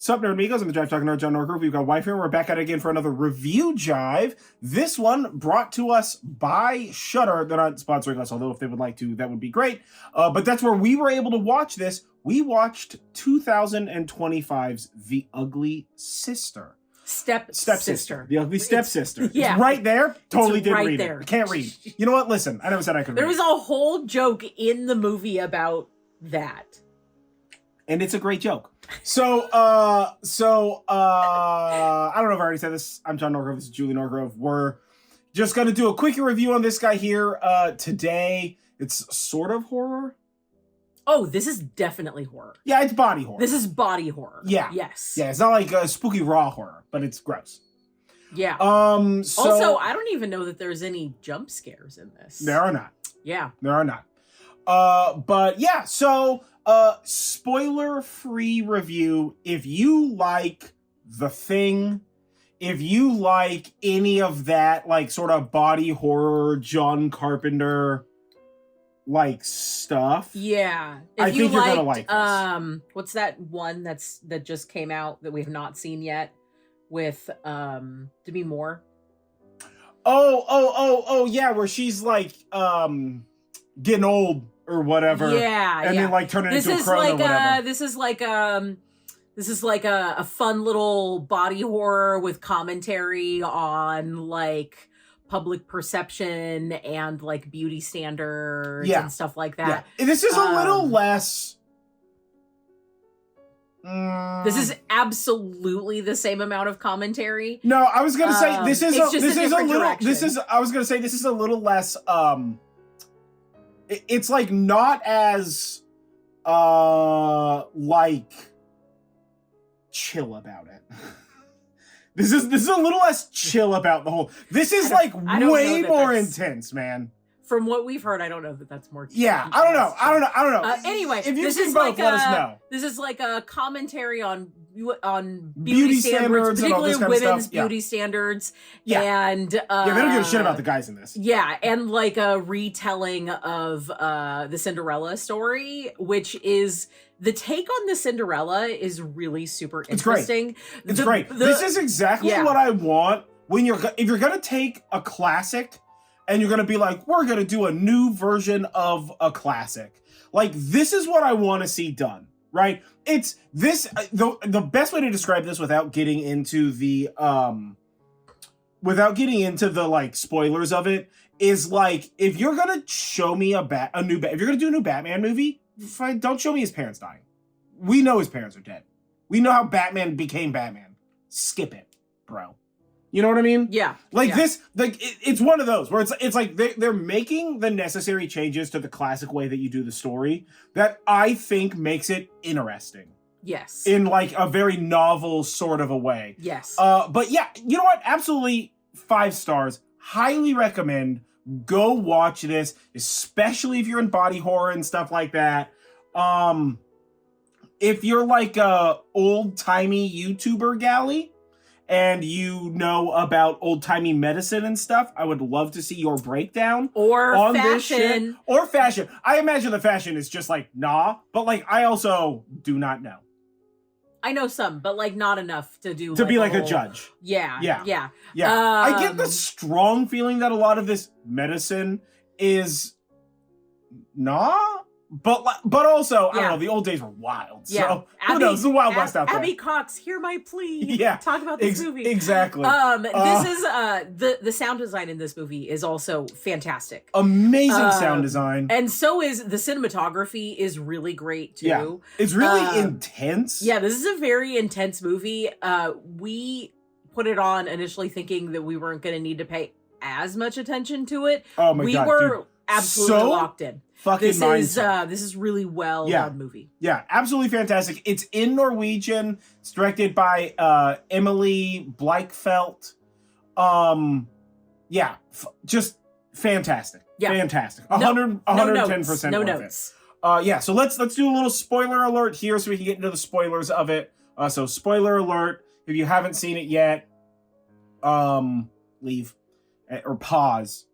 Sup, Nerdmigos, I'm the Jive Talking Nerd, John Norgrove. We've got Wife here. We're back at it again for another review Jive. This one brought to us by Shudder. They're not sponsoring us, although if they would like to, that would be great. But that's where we were able to watch this. We watched 2025's The Ugly Sister. Stepsister. The Ugly Stepsister. Yeah. It's right there. Totally didn't right read there. it. I can't read. You know what? Listen, I never said I could read. There was a whole joke in the movie about that. And it's a great joke. So I don't know if I already said this. I'm John Norgrove. This is Julie Norgrove. We're just going to do a quick review on this guy here today. It's sort of horror. Oh, this is definitely horror. Yeah, it's body horror. This is body horror. Yeah. Yes. Yeah, it's not like spooky raw horror, but it's gross. Yeah. So also, I don't even know that there's any jump scares in this. There are not. Yeah. There are not. But yeah, so spoiler-free review. If you like The Thing, if you like any of that, like, sort of body horror, John Carpenter, like, stuff. Yeah. I think you're gonna like this. What's that one that just came out that we have not seen yet with Demi Moore? Oh, yeah, where she's like getting old or whatever. Yeah. And then like turning into a crone or whatever. This is like a fun little body horror with commentary on like public perception and like beauty standards and stuff like that. Yeah. This is a little less. This is absolutely the same amount of commentary. No, I was gonna say this is a little. Direction. I was gonna say this is a little less. It's like not as like chill about it. This is a little less chill about the whole. This is like way more intense, man. From what we've heard, I don't know that that's more. Yeah, I don't know. Anyway, if you've seen both, let us know. This is like a commentary on beauty standards particularly and all this kind women's of stuff. beauty standards. Yeah. And they don't give a shit about the guys in this. Yeah, and like a retelling of the Cinderella story, which is the take on the Cinderella is really super interesting. It's great. This is exactly what I want when if you're gonna take a classic and you're gonna be like, we're gonna do a new version of a classic. Like, this is what I want to see done, right? It's this the best way to describe this without getting into the like spoilers of it is like, if you're gonna show me if you're gonna do a new Batman movie, fine, don't show me his parents dying. We know his parents are dead. We know how Batman became Batman. Skip it, bro. You know what I mean? Yeah. Like this, like it's one of those where it's like they're making the necessary changes to the classic way that you do the story that I think makes it interesting. Yes. In like a very novel sort of a way. Yes. But yeah, you know what? Absolutely 5 stars. Highly recommend. Go watch this, especially if you're in body horror and stuff like that. If you're like a old-timey YouTuber galley, and you know about old-timey medicine and stuff, I would love to see your breakdown. Or on fashion. This shit. Or fashion. I imagine the fashion is just like, nah. But like, I also do not know. I know some, but like not enough to do to be like a judge. Yeah. I get the strong feeling that a lot of this medicine is nah. But also, I don't know, the old days were wild. So who knows? The Wild West out there. Abby Cox, hear my plea. Yeah. Talk about this movie. Exactly. This is the sound design in this movie is also fantastic. Amazing sound design. And so is the cinematography is really great too. Yeah. It's really intense. Yeah, this is a very intense movie. We put it on initially thinking that we weren't going to need to pay as much attention to it. Oh my God, we were dude. absolutely locked in. This is really well done movie. Yeah, absolutely fantastic. It's in Norwegian. It's directed by Emily Bleichfeld. Just fantastic. Yeah. Fantastic. 110% no worth notes. It. So let's do a little spoiler alert here so we can get into the spoilers of it. So spoiler alert, if you haven't seen it yet, leave or pause,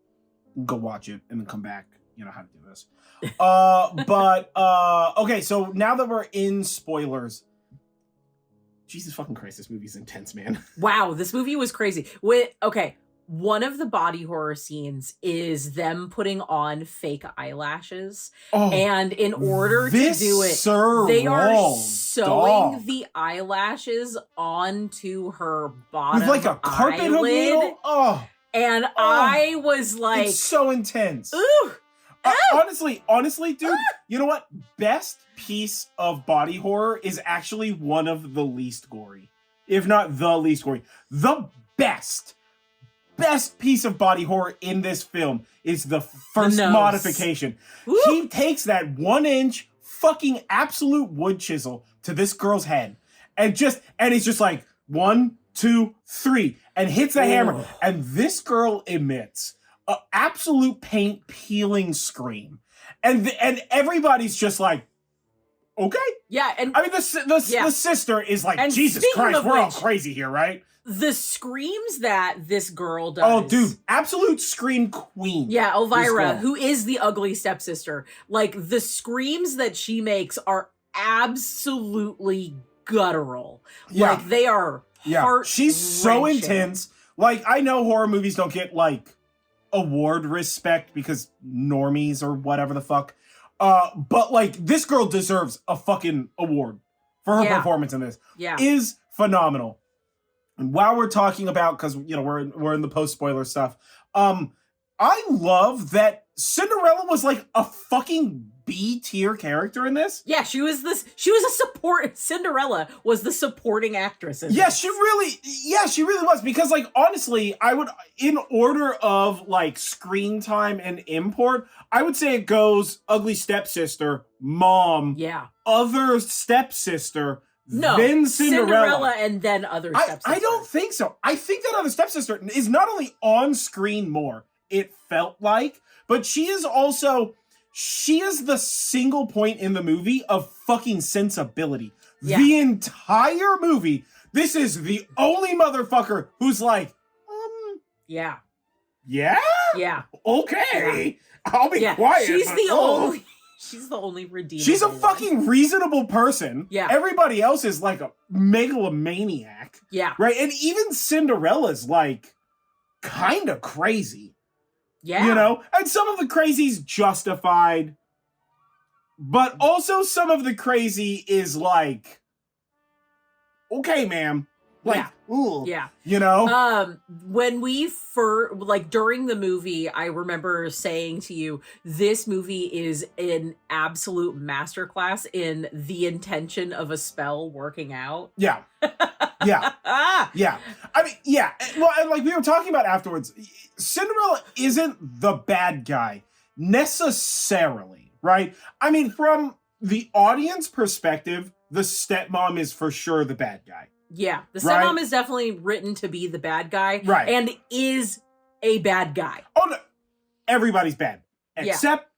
go watch it and then come back. You know how to do this. Okay, so now that we're in spoilers, Jesus fucking Christ, this movie's intense, man. Wow, this movie was crazy. One of the body horror scenes is them putting on fake eyelashes. Oh, and in order to do it, they are sewing the eyelashes onto her bottom with like a carpet hook needle. And I was like, it's so intense. Ooh. Honestly, dude, you know what? Best piece of body horror is actually one of the least gory, if not the least gory. The best piece of body horror in this film is the first modification. Woo. He takes that 1-inch fucking absolute wood chisel to this girl's head and he's just like 1, 2, 3 and hits the hammer, and this girl emits an absolute paint peeling scream, and everybody's just like, okay, yeah. And I mean, the sister is like, and Jesus Christ, we're all crazy here, right? The screams that this girl does. Oh, dude, absolute scream queen. Yeah, Elvira, who is the ugly stepsister. Like, the screams that she makes are absolutely guttural. Yeah. Like, they are She's so intense. Like, I know horror movies don't get, like, award respect because normies or whatever the fuck. But, like, this girl deserves a fucking award for her performance in this. Yeah. Is phenomenal. And while we're talking about, because we're in the post-spoiler stuff, I love that Cinderella was like a fucking B-tier character in this. Yeah, she was a support. Cinderella was the supporting actress in this. She really was. Because, like, honestly, I would, in order of, like, screen time and import, I would say it goes ugly stepsister, mom, other stepsister, then Cinderella, and then other stepsister. I don't think so. I think that other stepsister is not only on screen more, it felt like, but she is the single point in the movie of fucking sensibility. Yeah. The entire movie, this is the only motherfucker who's like, yeah? Okay. Yeah. I'll be quiet. She's the only redeemable. She's a fucking reasonable person. Yeah. Everybody else is like a megalomaniac. Yeah. Right? And even Cinderella's like kind of crazy. Yeah. You know? And some of the crazy's justified. But also some of the crazy is like, okay, ma'am. Like, ooh. Yeah. You know? When we during the movie, I remember saying to you, this movie is an absolute masterclass in the intention of a spell working out. Yeah. Yeah. Yeah. I mean, yeah. Well, and like we were talking about afterwards, Cinderella isn't the bad guy necessarily, right? I mean, from the audience perspective, the stepmom is for sure the bad guy. Yeah, the stepmom is definitely written to be the bad guy. Right. And is a bad guy. Oh, no. Everybody's bad. Except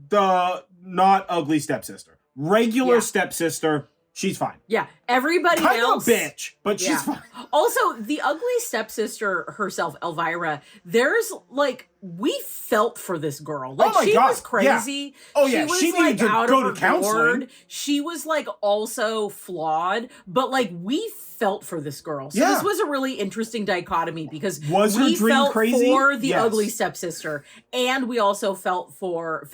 the not ugly stepsister. Regular stepsister, she's fine. Yeah, everybody kind else. Kind of a bitch, but she's fine. Also, the ugly stepsister herself, Elvira, there's like, we felt for this girl. Like, she was crazy. Yeah. Oh, yeah, was, she needed to go to counseling. She was like also flawed, but like, we felt for this girl. So this was a really interesting dichotomy because we felt for the ugly stepsister, and we also felt for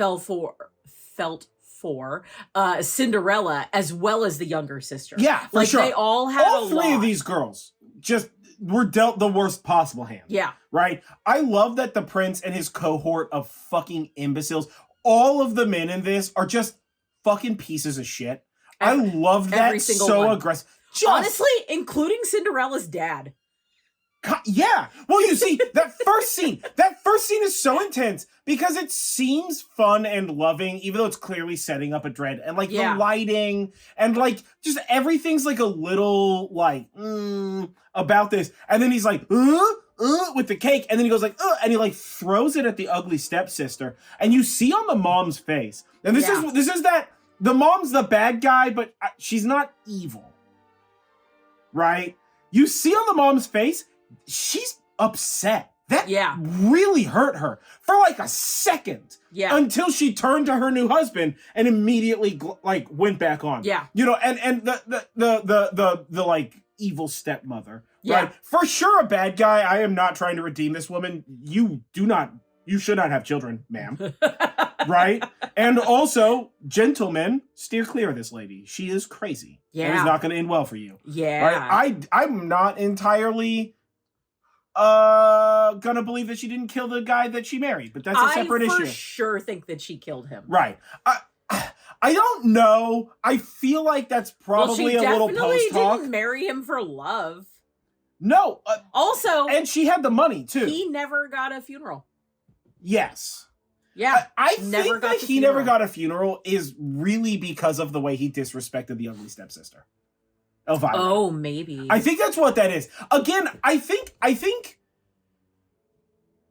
Cinderella as well as the younger sister. Yeah, for like sure. They all had all three of these girls just were dealt the worst possible hand. Yeah. Right? I love that the prince and his cohort of fucking imbeciles, all of the men in this are just fucking pieces of shit. I love that. So aggressive. Honestly, including Cinderella's dad. Yeah. Well, you see, that first scene is so intense because it seems fun and loving, even though it's clearly setting up a dread. And, like, the lighting and, like, just everything's, like, a little, like, about this. And then he's like, with the cake. And then he goes, like, and he, like, throws it at the ugly stepsister. And you see on the mom's face. And this is that the mom's the bad guy, but she's not evil. Right? You see on the mom's face, she's upset That Yeah. really hurt her for like a second. Yeah. Until she turned to her new husband and immediately like went back on. Yeah. You know, and the like evil stepmother. Yeah. Right? For sure a bad guy. I am not trying to redeem this woman. You should not have children, ma'am. Right? And also, gentlemen, steer clear of this lady. She is crazy. Yeah. It is not going to end well for you. Yeah. Right? I'm not entirely gonna believe that she didn't kill the guy that she married, but that's a separate issue. I for sure think that she killed him. Right. I don't know. I feel like that's probably a little post talk. She definitely didn't marry him for love. No. Also, and she had the money too. He never got a funeral. Yes. Yeah. I think that he never got a funeral is really because of the way he disrespected the ugly stepsister. Elvira. Oh, maybe. I think that's what that is. Again, I think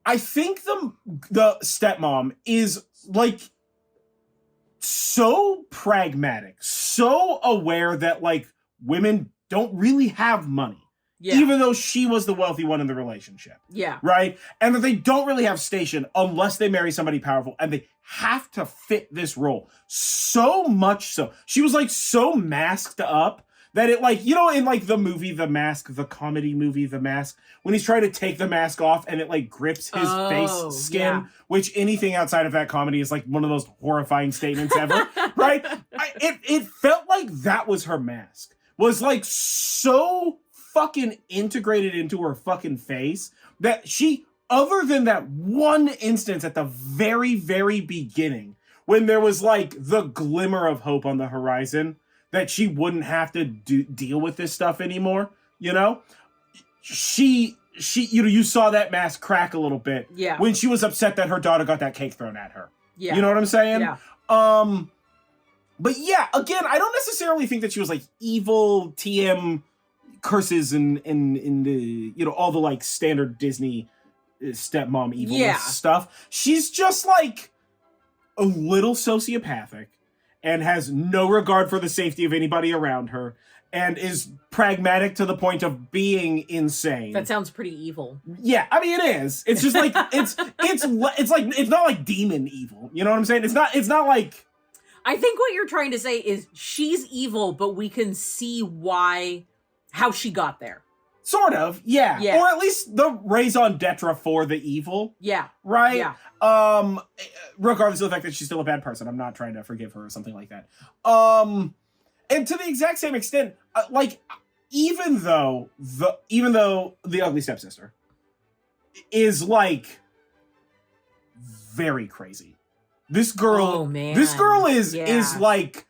the stepmom is like so pragmatic, so aware that like women don't really have money. Yeah. Even though she was the wealthy one in the relationship. Yeah. Right? And that they don't really have station unless they marry somebody powerful. And they have to fit this role. So much so. She was like so masked up that it like, you know, in like the movie The Mask, the comedy movie The Mask, when he's trying to take the mask off and it like grips his face skin, which anything outside of that comedy is like one of those horrifying statements ever. Right? It felt like that was her mask. Was like so fucking integrated into her fucking face that she, other than that one instance at the very, very beginning, when there was like the glimmer of hope on the horizon that she wouldn't have to deal with this stuff anymore, you know, she, you know, you saw that mask crack a little bit when she was upset that her daughter got that cake thrown at her. Yeah. You know what I'm saying? Yeah. But yeah, again, I don't necessarily think that she was like evil TM curses in the, you know, all the like standard Disney stepmom evil stuff. She's just like a little sociopathic and has no regard for the safety of anybody around her and is pragmatic to the point of being insane. That sounds pretty evil. Yeah, I mean it is. It's just like it's like it's not like demon evil. You know what I'm saying? It's not like, I think what you're trying to say is she's evil, but we can see how she got there. Sort of, yeah. Or at least the raison d'etre for the evil. Yeah. Right? Yeah. Regardless of the fact that she's still a bad person. I'm not trying to forgive her or something like that. And to the exact same extent, like, even though the ugly stepsister is, like, very crazy. This girl is like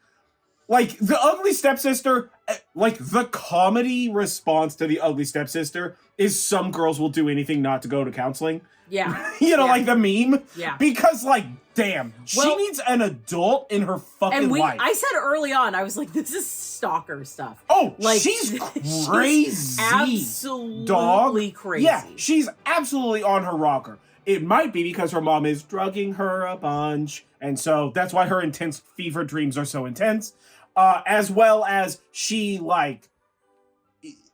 the ugly stepsister, like the comedy response to the ugly stepsister is some girls will do anything not to go to counseling. Yeah. You know, like the meme. Yeah. Because like, damn, she needs an adult in her fucking life. I said early on, I was like, this is stalker stuff. Oh, like, she's crazy. She's absolutely dog. Crazy. Yeah, she's absolutely on her rocker. It might be because her mom is drugging her a bunch, and so that's why her intense fever dreams are so intense. As well as she, like,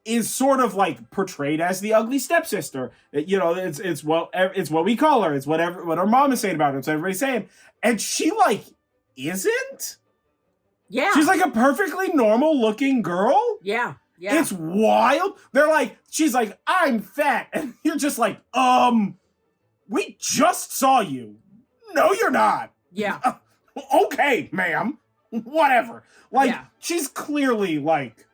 is sort of, like, portrayed as the ugly stepsister. You know, it's what we call her. It's what her mom is saying about her. It's what everybody's saying. And she, like, isn't? Yeah. She's, like, a perfectly normal-looking girl. Yeah. Yeah. It's wild. She's like, I'm fat. And you're just like, we just saw you. No, you're not. Yeah. Okay, ma'am. Whatever. Like, she's clearly, like,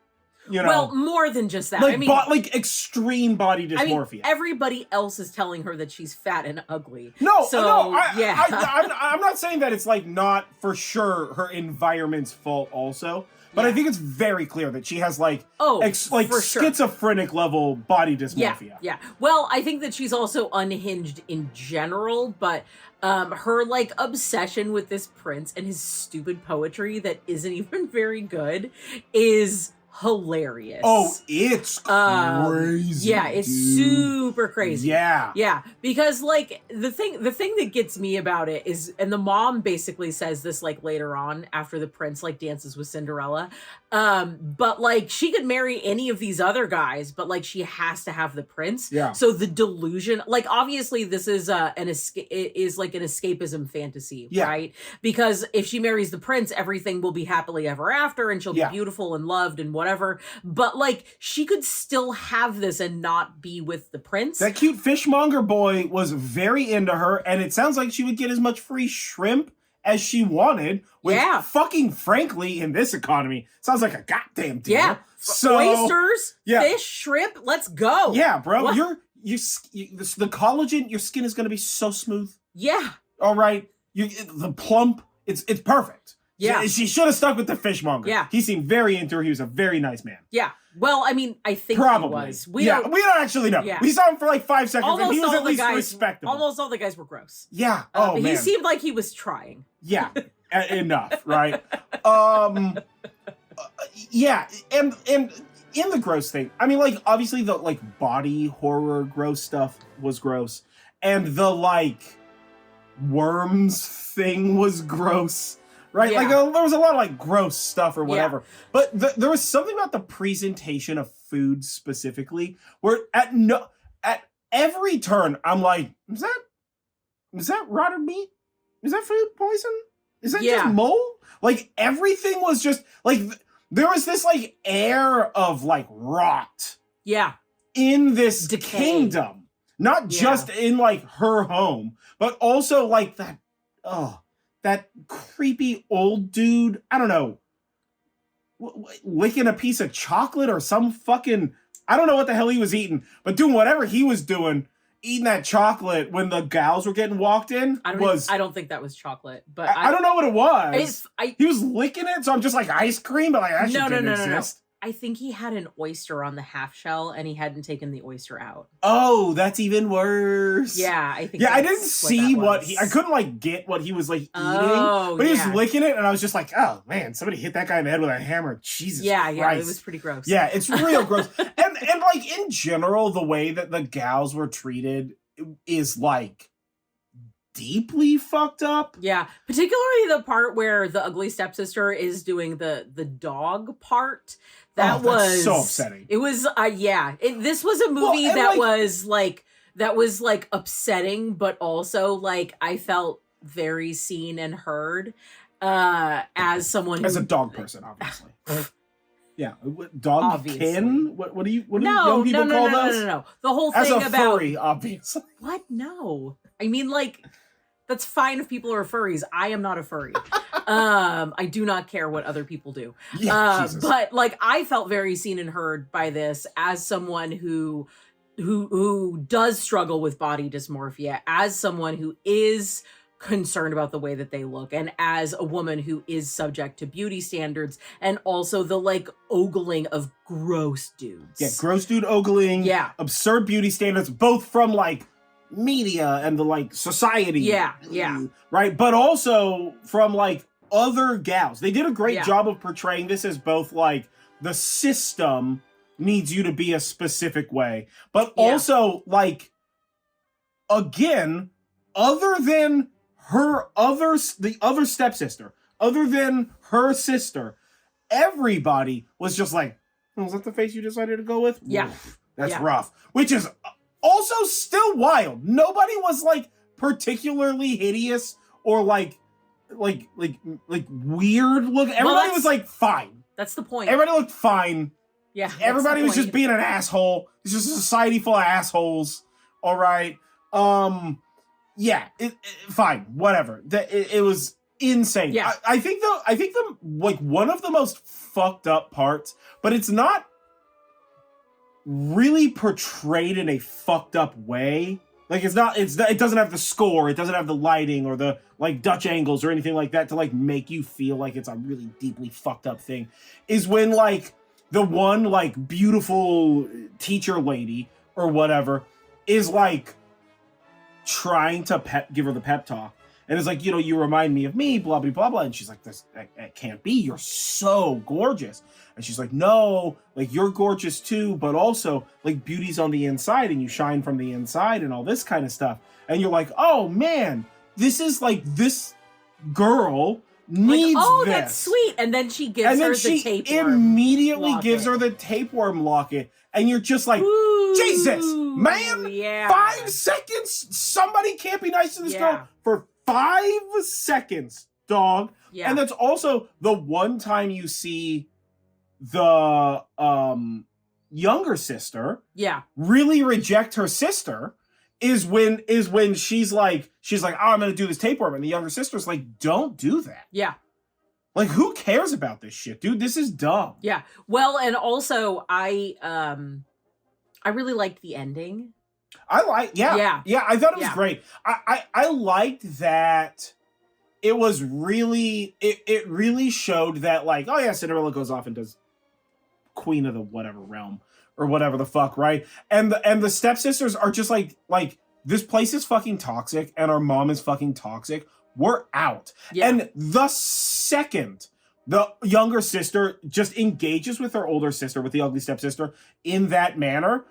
you know. Well, more than just that. Like, I mean, like extreme body dysmorphia. I mean, everybody else is telling her that she's fat and ugly. I'm not saying that it's, like, not for sure her environment's fault also. But I think it's very clear that she has, like, schizophrenic level body dysmorphia. Yeah. Well, I think that she's also unhinged in general, but her, like, obsession with this prince and his stupid poetry that isn't even very good is hilarious. Oh, it's crazy. Yeah, it's dude. super crazy. Yeah, because like the thing that gets me about it is, and the mom basically says this like later on after the prince like dances with Cinderella, but like she could marry any of these other guys, but like she has to have the prince. Yeah. So the delusion, like obviously this is an escape, is like an escapism fantasy, right? Because if she marries the prince, everything will be happily ever after, and she'll be beautiful and loved and whatever. But like she could still have this and not be with the prince. That cute fishmonger boy was very into her, and it sounds like she would get as much free shrimp as she wanted, which fucking frankly in this economy sounds like a goddamn deal. Yeah. So oysters, fish, shrimp, let's go. Yeah, bro. What? The collagen, your skin is going to be so smooth. Yeah. All right. The plump, it's perfect. Yeah. She should have stuck with the fishmonger. Yeah. He seemed very into her. He was a very nice man. Yeah. Well, I mean, I think probably he was. We don't actually know. Yeah. We saw him for like 5 seconds, almost and he was at least respectable. Almost all the guys were gross. Yeah. Man. He seemed like he was trying. Yeah. Enough, right? Yeah, and in the gross thing, I mean, like, obviously the, like, body horror gross stuff was gross, and the, like, worms thing was gross, right? Like, there was a lot of, like, gross stuff or whatever, but there was something about the presentation of food specifically, where at every turn, I'm like, is that rotted meat? Is that food poison? Is that just mold? Like, everything was just, like, there was this, like, air of, like, rot. Yeah. In this decay. Kingdom. Not just in, like, her home, but also, like, that creepy old dude, I don't know, licking a piece of chocolate or some fucking, I don't know what the hell he was eating, but doing whatever he was doing, eating that chocolate when the gals were getting walked in I don't think that was chocolate, but I don't know what it was. He was licking it, so I'm just like ice cream, but like that shit didn't exist. I think he had an oyster on the half shell and he hadn't taken the oyster out. Oh, that's even worse. Yeah, I think. Yeah, I didn't see I couldn't like get what he was like eating, but he was licking it, and I was just like, oh man, somebody hit that guy in the head with a hammer. Jesus Christ. Yeah, it was pretty gross. Yeah, it's real gross. And like in general, the way that the gals were treated is like deeply fucked up. Yeah, particularly the part where the ugly stepsister is doing the dog part. That was so upsetting. It was this was a movie that was like upsetting, but also like I felt very seen and heard as someone as a dog person, obviously. Yeah, dog obviously. Kin? What do young people call those? No. The whole as thing a about furry, obviously. What? No. I mean, like, that's fine if people are furries. I am not a furry. I do not care what other people do. Yeah, but like, I felt very seen and heard by this as someone who does struggle with body dysmorphia, as someone who is concerned about the way that they look, and as a woman who is subject to beauty standards, and also the like ogling of gross dudes. Yeah, gross dude ogling. Yeah. Absurd beauty standards, both from like media and the like society. Yeah. Right? But also from like other gals. They did a great job of portraying this as both like the system needs you to be a specific way, but also like, again, other than the other stepsister, other than her sister, everybody was just like, was that the face you decided to go with? Yeah. Oof, that's rough. Which is also still wild. Nobody was like particularly hideous or like weird look. Everybody was like fine. That's the point. Everybody looked fine. Yeah. Everybody was just being an asshole. It's just a society full of assholes. All right. Yeah. Fine. Whatever. It was insane. Yeah. I think the like one of the most fucked up parts, but it's not really portrayed in a fucked up way. Like it doesn't have the score, it doesn't have the lighting or the like Dutch angles or anything like that to like make you feel like it's a really deeply fucked up thing. Is when like the one like beautiful teacher lady or whatever is like trying to give her the pep talk, And it's like, you remind me of me, blah, blah, blah, blah. And she's like, that can't be. You're so gorgeous. And she's like, no, like, you're gorgeous too, but also, like, beauty's on the inside and you shine from the inside and all this kind of stuff. And you're like, oh, man, this is like, this girl needs oh, this. that's sweet. And then she gives her the tapeworm immediately gives her the tapeworm locket. And you're just like, Ooh, Jesus, man, yeah. 5 seconds? Somebody can't be nice to this girl for 5 seconds, dog. Yeah. And that's also the one time you see the younger sister really reject her sister is when she's like, oh, I'm gonna do this tapeworm. And the younger sister's like, don't do that. Yeah. Like, who cares about this shit, dude? This is dumb. Yeah. Well, and also I really liked the ending. I thought it was great. I liked that it was really, it really showed that, like, oh yeah, Cinderella goes off and does Queen of the whatever realm or whatever the fuck, right? And the stepsisters are just like this place is fucking toxic and our mom is fucking toxic. We're out. Yeah. And the second the younger sister just engages with her older sister, with the ugly stepsister, in that manner,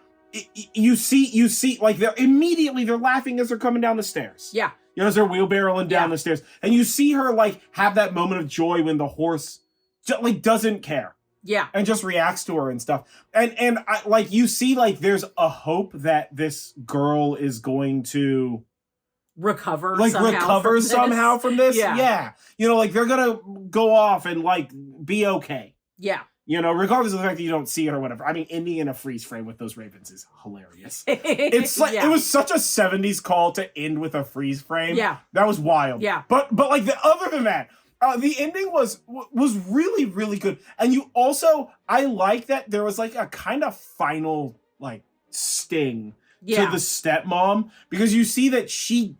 you see, like, they're laughing as they're coming down the stairs. Yeah. As they're wheelbarrowing down the stairs. And you see her, like, have that moment of joy when the horse, like, doesn't care. Yeah. And just reacts to her and stuff. And I, like, you see, like, there's a hope that this girl is going to recover somehow from this. Yeah. Like, they're gonna go off and, like, be okay. Yeah. Regardless of the fact that you don't see it or whatever. I mean, ending in a freeze frame with those ravens is hilarious. It's like, it was such a 70s call to end with a freeze frame. Yeah. That was wild. Yeah. But like, other than that, the ending was really, really good. And you also, I like that there was, like, a kind of final, like, sting to the stepmom, because you see that she,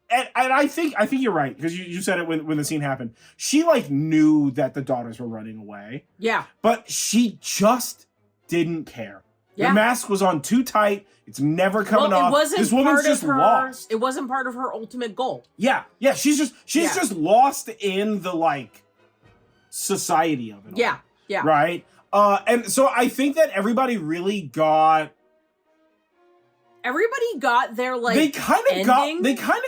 and I think you're right, because you said it when the scene happened. She, like, knew that the daughters were running away. Yeah. But she just didn't care. Yeah. The mask was on too tight. It's never coming off. This woman's just lost. It wasn't part of her ultimate goal. Yeah. Yeah. She's just lost in the, like, society of it all. Yeah. Yeah. Right? And so I think that everybody got their, like, they kind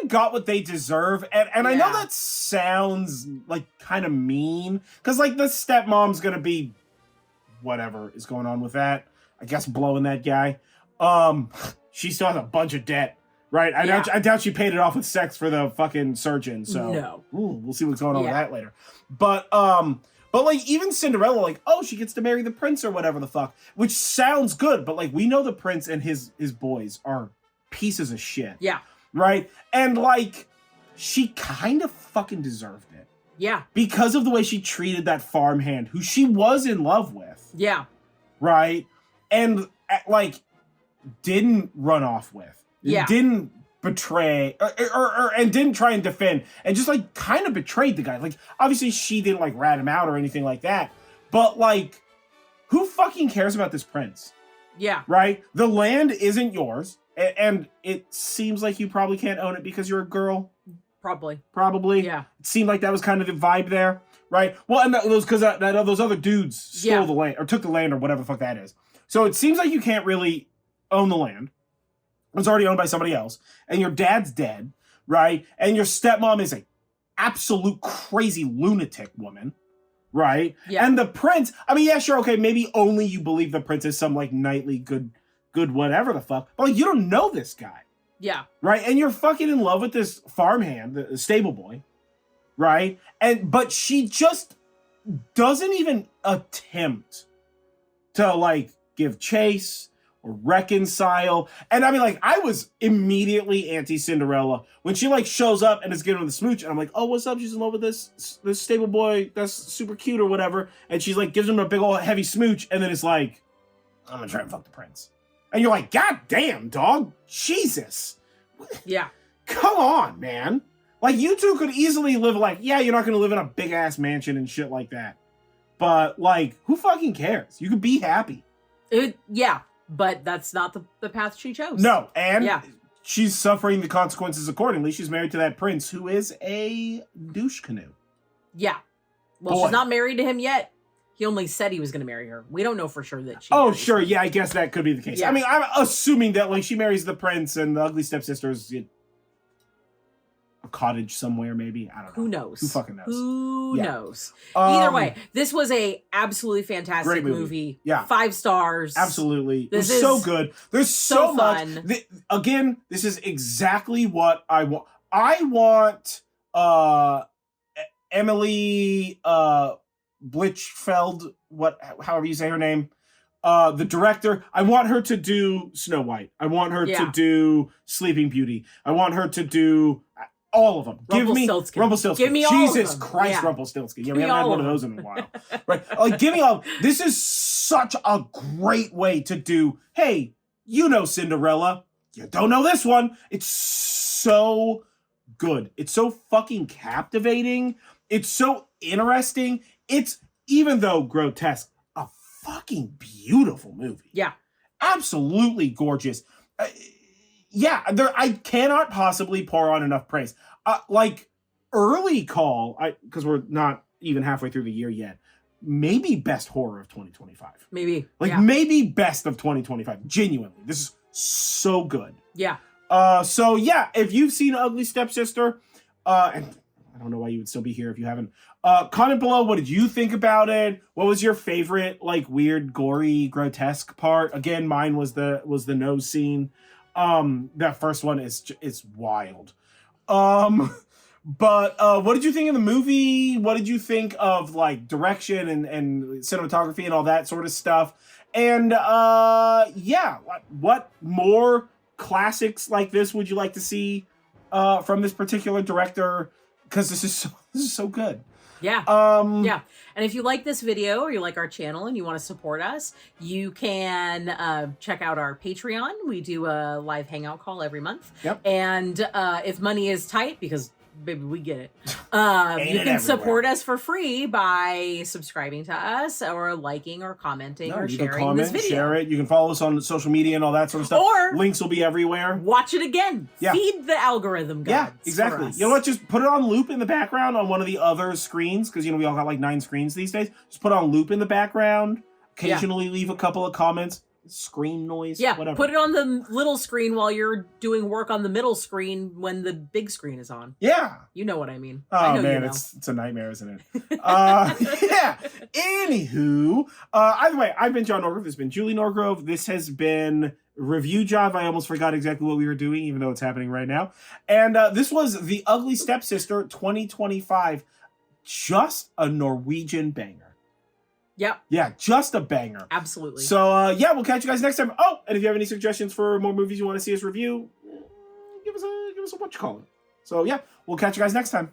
of got what they deserve, and I know that sounds, like, kind of mean, because, like, the stepmom's gonna be whatever is going on with that, I guess, blowing that guy. She still has a bunch of debt, right? I doubt she paid it off with sex for the fucking surgeon, so no. We'll see what's going on with that later. But, like, even Cinderella, like, oh, she gets to marry the prince or whatever the fuck, which sounds good, but, like, we know the prince and his boys are pieces of shit. Yeah. Right? And, like, she kind of fucking deserved it. Yeah. Because of the way she treated that farmhand who she was in love with. Yeah. Right? And, like, didn't run off with. Yeah. Didn't betray and didn't try and defend, and just, like, kind of betrayed the guy. Like, obviously she didn't, like, rat him out or anything like that, but, like, who fucking cares about this prince? Yeah. Right? The land isn't yours, and it seems like you probably can't own it because you're a girl. Probably. Yeah. It seemed like that was kind of the vibe there, right? Well, and those other dudes stole the land, or took the land, or whatever the fuck that is. So it seems like you can't really own the land. It's already owned by somebody else, and your dad's dead, right? And your stepmom is a absolute crazy lunatic woman, right? Yeah. And the prince, I mean, yeah, sure, okay, maybe only you believe the prince is some, like, knightly good whatever the fuck, but, like, you don't know this guy. Yeah. Right? And you're fucking in love with this farmhand, the stable boy, right? But she just doesn't even attempt to, like, give chase or reconcile. And I mean, like, I was immediately anti-Cinderella when she, like, shows up and is giving him the smooch, and I'm like, oh, what's up? She's in love with this stable boy that's super cute or whatever, and she's like, gives him a big old heavy smooch, and then it's like, I'm gonna try and fuck the prince. And you're like, God damn, dog. Jesus. Yeah. Come on, man. Like, you two could easily live, like, yeah, you're not gonna live in a big ass mansion and shit like that, but, like, who fucking cares? You could be happy. Yeah. But that's not the path she chose. No, and she's suffering the consequences accordingly. She's married to that prince who is a douche canoe. Yeah. Well, Boy. she's not married to him yet. He only said he was going to marry her. We don't know for sure that she. Oh, marries sure. him. Yeah, I guess that could be the case. Yeah. I mean, I'm assuming that like she marries the prince and the ugly stepsister is a cottage somewhere, maybe. I don't know. Who knows? Who fucking knows? Who Yeah. knows? Either way, this was a absolutely fantastic Great movie. movie. Yeah. 5 stars. Absolutely. This It was so is good. There's so so much. fun. Again, this is exactly what I want. I want Emily Blichfeld, however you say her name, the director. I want her to do Snow White. I want her to do Sleeping Beauty. I want her to do all of them. Give me Rumpelstiltskin. Give me all Jesus of them. Christ, Yeah. Rumpelstiltskin. Yeah, Give we me haven't had all one of of those in a while. Right? Like, give me all. This is such a great way to do, hey, you know Cinderella. You don't know this one. It's so good. It's so fucking captivating. It's so interesting. It's, even though grotesque, a fucking beautiful movie. Yeah. Absolutely gorgeous. I cannot possibly pour on enough praise. Like, early call, because we're not even halfway through the year yet, maybe best horror of 2025. Maybe. Maybe best of 2025. Genuinely. This is so good. Yeah. So yeah, if you've seen Ugly Stepsister, and I don't know why you would still be here if you haven't, comment below, what did you think about it? What was your favorite, like, weird, gory, grotesque part? Again, mine was the nose scene. That first one is wild. But what did you think of the movie? What did you think of, like, direction and cinematography and all that sort of stuff? And yeah, what more classics like this would you like to see from this particular director? Because this is so good. Yeah. Yeah. And if you like this video or you like our channel and you want to support us, you can check out our Patreon. We do a live hangout call every month. Yep. And if money is tight, because baby, we get it. You can everywhere. support us for free by subscribing to us or liking or commenting or you can sharing comment, this video. share it. You can follow us on social media and all that sort of stuff. Or links will be everywhere. Watch it again. Yeah. Feed the algorithm gods. Yeah, exactly. You know what? Just put it on loop in the background on one of the other screens, because we all got like 9 screens these days. Just put it on loop in the background. Occasionally leave a couple of comments. Scream noise. Yeah, whatever. put it on the little screen while you're doing work on the middle screen when the big screen is on. Yeah. You know what I mean. Oh, I know man, you know. it's a nightmare, isn't it? Yeah. Anywho, either way, I've been John Norgrove. This has been Julie Norgrove. This has been Review Jive. I almost forgot exactly what we were doing, even though it's happening right now. And this was The Ugly Stepsister 2025. Just a Norwegian banger. Yep. Yeah, just a banger. Absolutely. So, yeah, we'll catch you guys next time. Oh, and if you have any suggestions for more movies you want to see us review, give us a what you call it. So, yeah, we'll catch you guys next time.